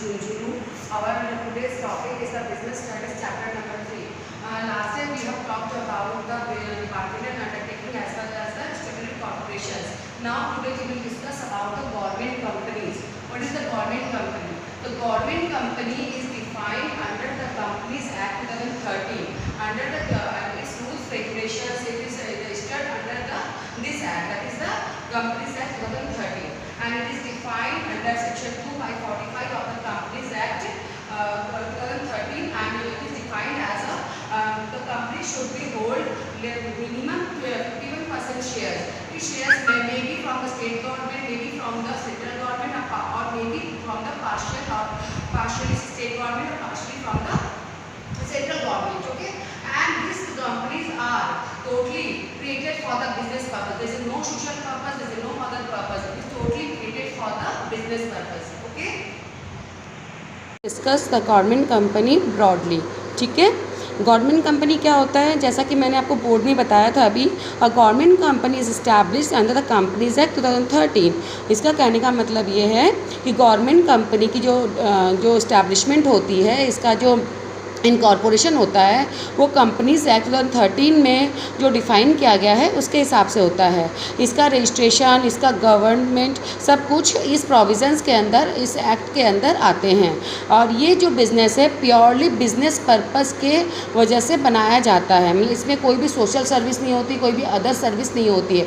Junjunu. Our today's topic is the business studies chapter number 3. Last time we have talked about the departmental undertaking as well as the statutory corporations. Now today we will discuss about the government companies. What is the government company? The government company is defined under the Companies Act 2013. Under the its rules regulations, it is registered under this act, that is the Companies Act 2013, and it is defined under section 2/45 of the Companies Act 2013, and it is defined as the company should be hold minimum 51% shares. These shares may be from the state government, maybe from the central government, or maybe from the partially state government or partially from the central government. Okay, and these companies are totally created for the business purpose. There is no social purpose, there is no other purpose. It is totally created for the business purpose. Okay, discuss the government company broadly. ठीक है, government company क्या होता है, जैसा कि मैंने आपको board में बताया था अभी, a government company is established under the companies act 2013। इसका कहने का मतलब ये है कि गवर्नमेंट कंपनी की जो इस्टेब्लिशमेंट होती है, इसका जो इनकॉर्पोरेशन होता है, वो कंपनीज एक्ट 2013 में जो डिफ़ाइन किया गया है उसके हिसाब से होता है। इसका रजिस्ट्रेशन, इसका गवर्नमेंट, सब कुछ इस प्रोविज़न्स के अंदर, इस एक्ट के अंदर आते हैं। और ये जो बिज़नेस है प्योरली बिज़नेस पर्पस के वजह से बनाया जाता है। मतलब इसमें कोई भी सोशल सर्विस नहीं होती, कोई भी अदर सर्विस नहीं होती है।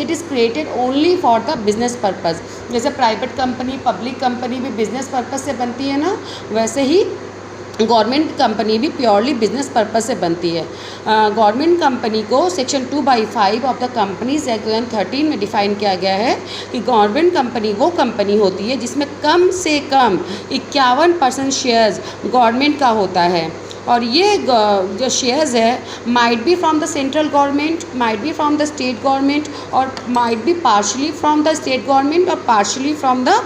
It is created only for the business purpose. जैसे प्राइवेट कंपनी, पब्लिक कंपनी भी बिज़नेस पर्पस से बनती है ना, वैसे ही गवर्नमेंट कंपनी भी प्योरली बिजनेस पर्पस से बनती है। गवर्नमेंट कंपनी को section 2/5 of the companies act 2013 में डिफ़ाइन किया गया है कि गवर्नमेंट कंपनी वो कंपनी होती है जिसमें कम से कम 51% शेयर्स गवर्नमेंट का होता है। और ये जो शेयर्स है might be from the central government, might be from the state government, और might be partially from the state government और partially from the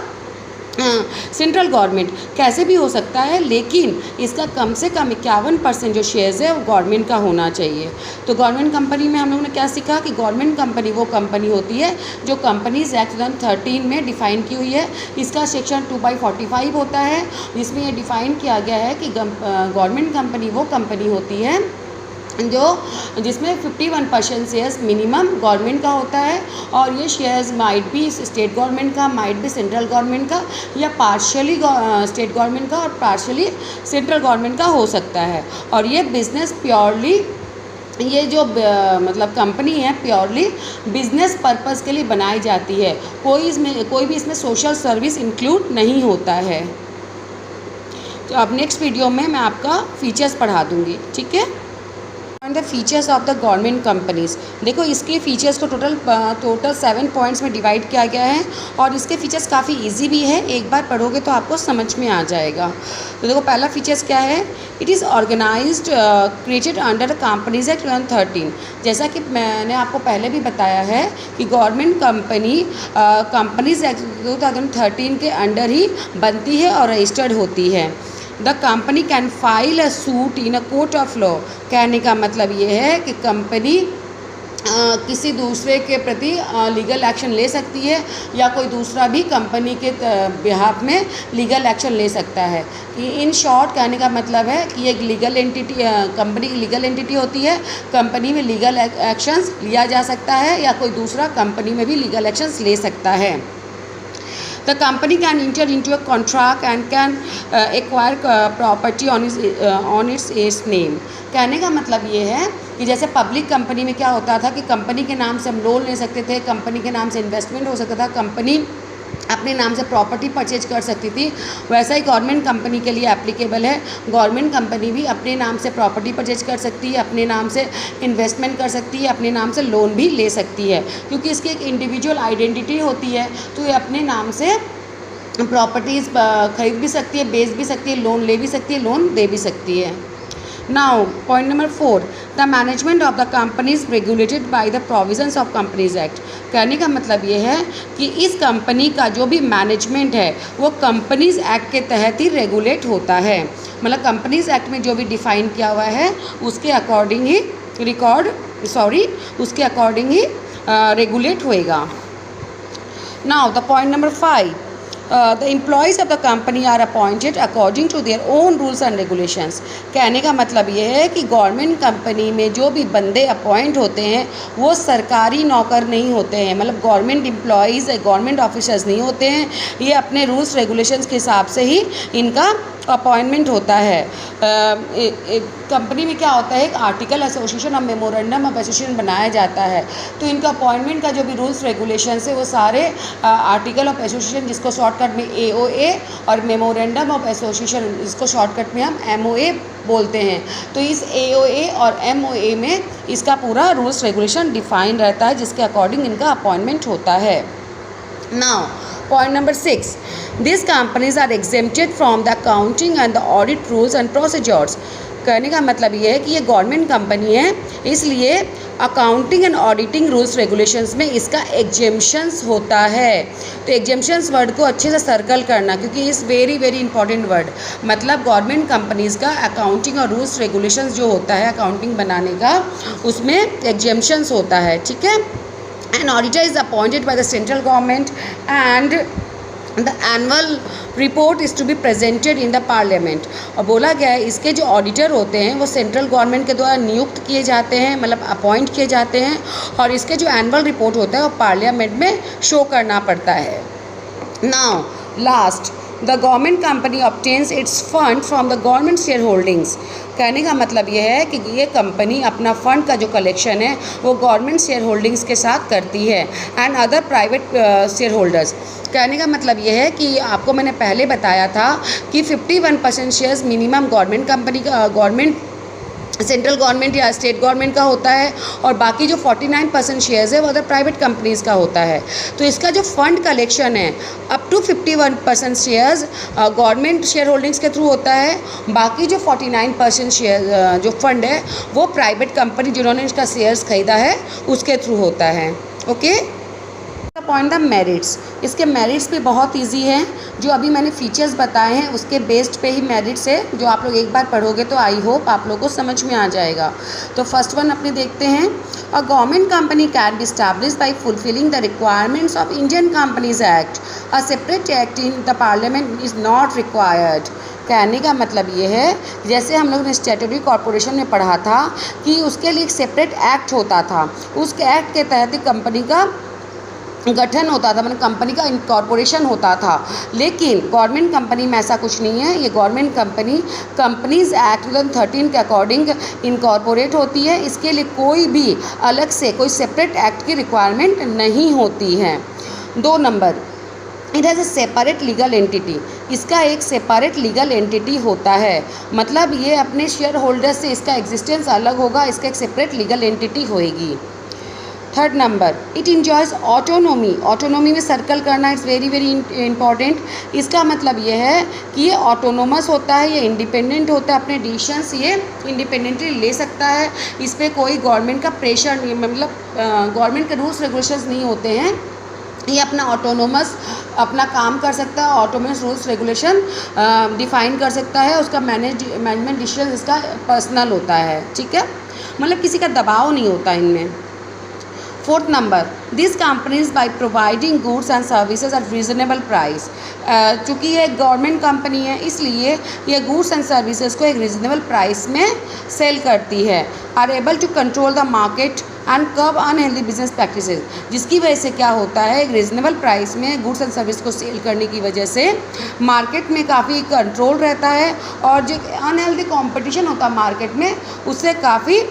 central government, कैसे भी हो सकता है, लेकिन इसका कम से कम 51% जो शेयर्स है वो गवर्नमेंट का होना चाहिए। तो गवर्नमेंट कंपनी में हम लोगों ने क्या सीखा कि गवर्नमेंट कंपनी वो कंपनी होती है जो कंपनीज एक्ट 2013 में डिफ़ाइन की हुई है। इसका सेक्शन 2/45 होता है, जिसमें ये डिफ़ाइन किया गया है कि गवर्नमेंट कंपनी वो कंपनी होती है जिसमें 51% शेयर्स मिनिमम गवर्नमेंट का होता है, और ये shares might be state government का, माइट बी सेंट्रल गवर्नमेंट का, या पार्शियली स्टेट गवर्नमेंट का और पार्शियली सेंट्रल गवर्नमेंट का हो सकता है। और ये बिज़नेस प्योरली, ये जो मतलब कंपनी है प्योरली बिज़नेस पर्पस के लिए बनाई जाती है। कोई भी इसमें सोशल सर्विस इंक्लूड नहीं होता है। तो अब नेक्स्ट वीडियो में मैं आपका फीचर्स पढ़ा दूँगी। ठीक है, and the features of the government companies. देखो, इसके फीचर्स को टोटल 7 पॉइंट्स में डिवाइड किया गया है, और इसके फीचर्स काफ़ी इजी भी है, एक बार पढ़ोगे तो आपको समझ में आ जाएगा। तो देखो, पहला फीचर्स क्या है, it is organised created under the companies act 2013। जैसा कि मैंने आपको पहले भी बताया है कि गवर्नमेंट कंपनी कंपनीज एक्ट 2013 के अंडर ही बनती है और रजिस्टर्ड होती है। The company can file a suit in a court of law. कहने का मतलब ये है कि कंपनी किसी दूसरे के प्रति लीगल एक्शन ले सकती है, या कोई दूसरा भी कंपनी के बिहाफ में लीगल एक्शन ले सकता है। कि इन शॉर्ट कहने का मतलब है कि एक लीगल एंटिटी, कंपनी की लीगल एंटिटी होती है, कंपनी में लीगल एक्शंस लिया जा सकता है, या कोई दूसरा कंपनी में भी लीगल एक्शंस ले सकता है। The company can enter into a contract and can acquire property on its name। कहने का मतलब ये है कि जैसे पब्लिक कंपनी में क्या होता था कि कंपनी के नाम से हम लोन ले सकते थे, कंपनी के नाम से इन्वेस्टमेंट हो सकता था, कंपनी अपने नाम से प्रॉपर्टी परचेज कर सकती थी, वैसा ही गवर्नमेंट कंपनी के लिए एप्लीकेबल है। गवर्नमेंट कंपनी भी अपने नाम से प्रॉपर्टी परचेज कर सकती है, अपने नाम से इन्वेस्टमेंट कर सकती है, अपने नाम से लोन भी ले सकती है, क्योंकि इसकी एक इंडिविजुअल आइडेंटिटी होती है। तो ये अपने नाम से प्रॉपर्टीज़ खरीद भी सकती है, बेच भी सकती है, लोन ले भी सकती है, लोन दे भी सकती है। Now point number 4, the management of the company is regulated by the provisions of companies act. कहने का मतलब ये है कि इस कंपनी का जो भी मैनेजमेंट है वो कंपनीज एक्ट के तहत ही रेगुलेट होता है। मतलब कंपनीज एक्ट में जो भी डिफ़ाइन किया हुआ है उसके अकॉर्डिंग ही उसके अकॉर्डिंग ही रेगुलेट होएगा। Now the point number 5, the employees of the company are appointed according to their own rules and regulations. कहने का मतलब ये है कि गवर्नमेंट कंपनी में जो भी बंदे अपॉइंट होते हैं वो सरकारी नौकर नहीं होते हैं, मतलब गवर्नमेंट एम्प्लॉयज़ गवर्नमेंट ऑफिसर्स नहीं होते हैं, ये अपने रूल्स रेगुलेशंस के हिसाब से ही इनका अपॉइंटमेंट होता है। कंपनी में क्या होता है, एक आर्टिकल एसोसिएशन और मेमोरेंडम ऑफ एसोसिएशन बनाया जाता है, तो इनका अपॉइंटमेंट का जो भी रूल्स रेगुलेशंस है वो सारे आर्टिकल ऑफ एसोसिएशन, जिसको शॉर्टकट में AOA, और मेमोरेंडम ऑफ एसोसिएशन, जिसको शॉर्टकट में हम MOA बोलते हैं, तो इस AOA और MOA में इसका पूरा रूल्स रेगुलेशन डिफाइन रहता है, जिसके अकॉर्डिंग इनका अपॉइंटमेंट होता है। Now point number 6, these companies are exempted from the accounting and the audit rules and procedures। कहने का मतलब ये है कि ये गवर्नमेंट कंपनी है, इसलिए accounting and auditing rules regulations में इसका एग्जेम्पशंस होता है। तो एग्जेम्पशंस वर्ड को अच्छे से सर्कल करना, क्योंकि इस वेरी वेरी इंपॉर्टेंट वर्ड, मतलब गवर्नमेंट कंपनीज़ का अकाउंटिंग और रूल्स रेगुलेशंस जो होता है अकाउंटिंग बनाने का, उसमें एग्जेम्पशंस होता है, ठीक है। An auditor is appointed by the central government and the annual report is to be presented in the parliament। और बोला गया है इसके जो ऑडिटर होते हैं वो सेंट्रल गवर्नमेंट के द्वारा नियुक्त किए जाते हैं, मतलब अपॉइंट किए जाते हैं, और इसके जो एनुअल रिपोर्ट होता है वो पार्लियामेंट में शो करना पड़ता है। Now last, the government company obtains it's fund from the government share holdings. कहने का मतलब यह है कि ये कंपनी अपना फ़ंड का जो कलेक्शन है वो गवर्नमेंट शेयर होल्डिंग्स के साथ करती है and other private share holders. कहने का मतलब यह है कि आपको मैंने पहले बताया था कि 51% शेयर्स मिनिमम गवर्नमेंट कंपनी का, गवर्नमेंट सेंट्रल गवर्नमेंट या स्टेट गवर्नमेंट का होता है, और बाकी जो 49% शेयर्स है वो अदर प्राइवेट कंपनीज़ का होता है। तो इसका जो फंड कलेक्शन है up to 51% shares government share holdings के थ्रू होता है, बाकी जो 49% शेयर जो फंड है वो प्राइवेट कंपनी जिन्होंने इसका शेयर्स खरीदा है उसके थ्रू होता है। Okay, point the merits. इसके मेरिट्स भी बहुत इजी हैं, जो अभी मैंने फीचर्स बताए हैं उसके बेस्ड पे ही मेरिट्स है, जो आप लोग एक बार पढ़ोगे तो आई होप आप लोग को समझ में आ जाएगा। तो फर्स्ट वन अपने देखते हैं, a government company can be established bye fulfilling the requirements of Indian companies act. A separate act in the parliament is not required. कहने का मतलब ये है, जैसे हम लोग ने स्टैट्यूटरी कॉर्पोरेशन में पढ़ा था कि उसके लिए एक सेपरेट एक्ट होता था, उस एक्ट के तहत ही कंपनी का गठन होता था, मतलब कंपनी का इनकॉर्पोरेशन होता था। लेकिन गवर्नमेंट कंपनी में ऐसा कुछ नहीं है, ये गवर्नमेंट कंपनी कंपनीज़ एक्ट 2013 के अकॉर्डिंग इनकॉर्पोरेट होती है, इसके लिए कोई भी अलग से कोई सेपरेट एक्ट की रिक्वायरमेंट नहीं होती है। 2 number, it has a separate legal entity. इसका एक सेपरेट लीगल एंटिटी होता है, मतलब ये अपने शेयर होल्डर से इसका एग्जिस्टेंस अलग होगा, इसका एक सेपरेट लीगल एंटिटी होएगी। 3rd number, it enjoys autonomy. Autonomy में सर्कल करना, इट्स वेरी वेरी इंपॉर्टेंट। इसका मतलब ये है कि ये ऑटोनोमस होता है, ये इंडिपेंडेंट होता है, अपने डिसीजंस ये इंडिपेंडेंटली ले सकता है, इस पर कोई गवर्नमेंट का प्रेशर नहीं, मतलब गवर्नमेंट के रूल्स रेगुलेशंस नहीं होते हैं, ये अपना ऑटोनोमस अपना काम कर सकता है, ऑटोनोमस रूल्स रेगुलेशन डिफाइन कर सकता है, उसका मैनेजमेंट डिसीजन इसका पर्सनल होता है, ठीक है, मतलब किसी का दबाव नहीं होता इनमें। 4th number, this companies by providing goods and services at reasonable price. चूँकि ये गवर्नमेंट कंपनी है इसलिए ये गुड्स एंड सर्विसेज को एक रीजनेबल प्राइस में सेल करती है। Are able to control the market and curb unhealthy business practices, जिसकी वजह से क्या होता है, एक रीजनेबल प्राइस में गुड्स एंड सर्विस को सेल करने की वजह से मार्केट में काफ़ी कंट्रोल रहता है, और जो अनहेल्दी कंपटीशन होता है मार्केट में उससे काफ़ी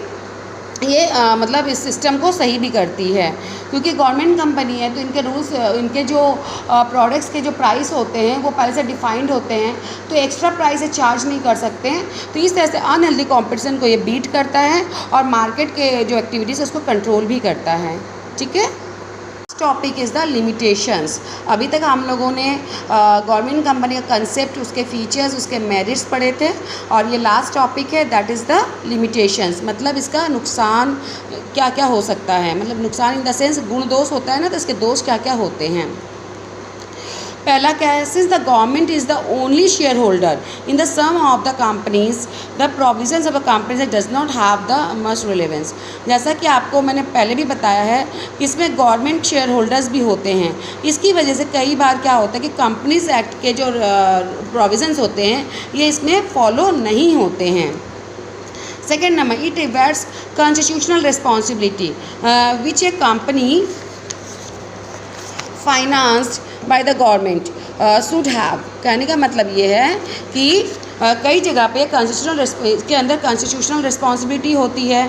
ये मतलब इस सिस्टम को सही भी करती है। क्योंकि गवर्नमेंट कंपनी है तो इनके रूल्स, इनके जो प्रोडक्ट्स के जो प्राइस होते हैं वो पहले से डिफाइंड होते हैं, तो एक्स्ट्रा प्राइस चार्ज नहीं कर सकते हैं, तो इस तरह से अनहेल्दी कंपटीशन को ये बीट करता है और मार्केट के जो एक्टिविटीज़ है उसको कंट्रोल भी करता है, ठीक है। Topic is the limitations. अभी तक हम लोगों ने गवर्नमेंट कंपनी का कंसेप्ट, उसके फीचर्स, उसके मेरिट्स पढ़े थे, और ये लास्ट टॉपिक है दैट इज़ द लिमिटेशंस, मतलब इसका नुकसान क्या क्या हो सकता है, मतलब नुकसान इन द सेंस गुण दोष होता है ना, तो इसके दोष क्या क्या होते हैं। पहला क्या है, since the government is the only share holder in the some of the companies the provisions of the companies does not have the must relevance. जैसा कि आपको मैंने पहले भी बताया है कि इसमें गवर्नमेंट शेयर होल्डर्स भी होते हैं। इसकी वजह से कई बार क्या होता है कि कंपनीज एक्ट के जो प्रोविजंस होते हैं ये इसमें फॉलो नहीं होते हैं। Second number, it reverts constitutional responsibility which A company financed by the government should have. कहने का मतलब ये है कि कई जगह पे इसके अंदर कॉन्स्टिट्यूशनल रिस्पॉन्सिबिलिटी होती है।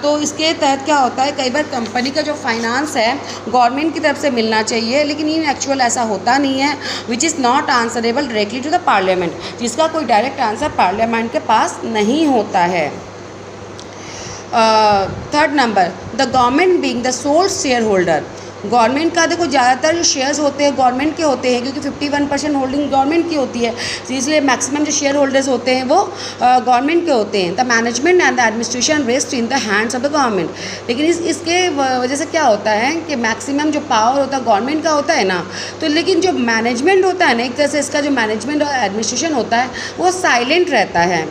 तो इसके तहत क्या होता है, कई बार कंपनी का जो फाइनेंस है गवर्नमेंट की तरफ से मिलना चाहिए, लेकिन इन एक्चुअल ऐसा होता नहीं है, which is not answerable directly to the parliament, जिसका कोई डायरेक्ट आंसर पार्लियामेंट के पास नहीं होता है। Third number, the government being the sole share holder. Government का देखो ज़्यादातर जो शेयर्स होते हैं गवर्नमेंट के होते हैं, क्योंकि 51% होल्डिंग गवर्नमेंट की होती है, तो इसलिए मैक्सिमम जो शेयर होल्डर्स होते हैं वो गवर्नमेंट के होते हैं। The management and the administration rest in the hands of the government. लेकिन इसके वजह से क्या होता है कि मैक्सिमम जो पावर होता है गवर्नमेंट का होता है ना, तो लेकिन जो मैनेजमेंट होता है ना, एक तरह से इसका जो मैनेजमेंट और एडमिनिस्ट्रेशन होता है वो साइलेंट रहता है।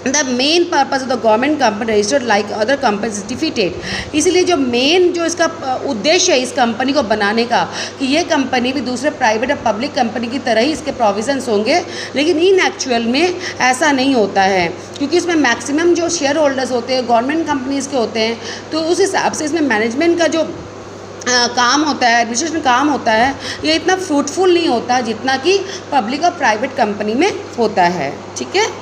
The main purpose of the government company registered like other companies defeated. इसलिए जो मेन जो इसका उद्देश्य है इस कंपनी को बनाने का, कि ये कंपनी भी दूसरे प्राइवेट और पब्लिक कंपनी की तरह ही इसके प्रोविजंस होंगे, लेकिन इन एक्चुअल में ऐसा नहीं होता है, क्योंकि इसमें मैक्सिमम जो शेयर होल्डर्स होते हैं गवर्नमेंट कंपनीज़ के होते हैं। तो उस हिसाब से इसमें मैनेजमेंट का जो काम होता है, एडमिनिस्ट्रेशन काम होता है, ये इतना फ्रूटफुल नहीं होता जितना कि पब्लिक और प्राइवेट कंपनी में होता है। ठीक है।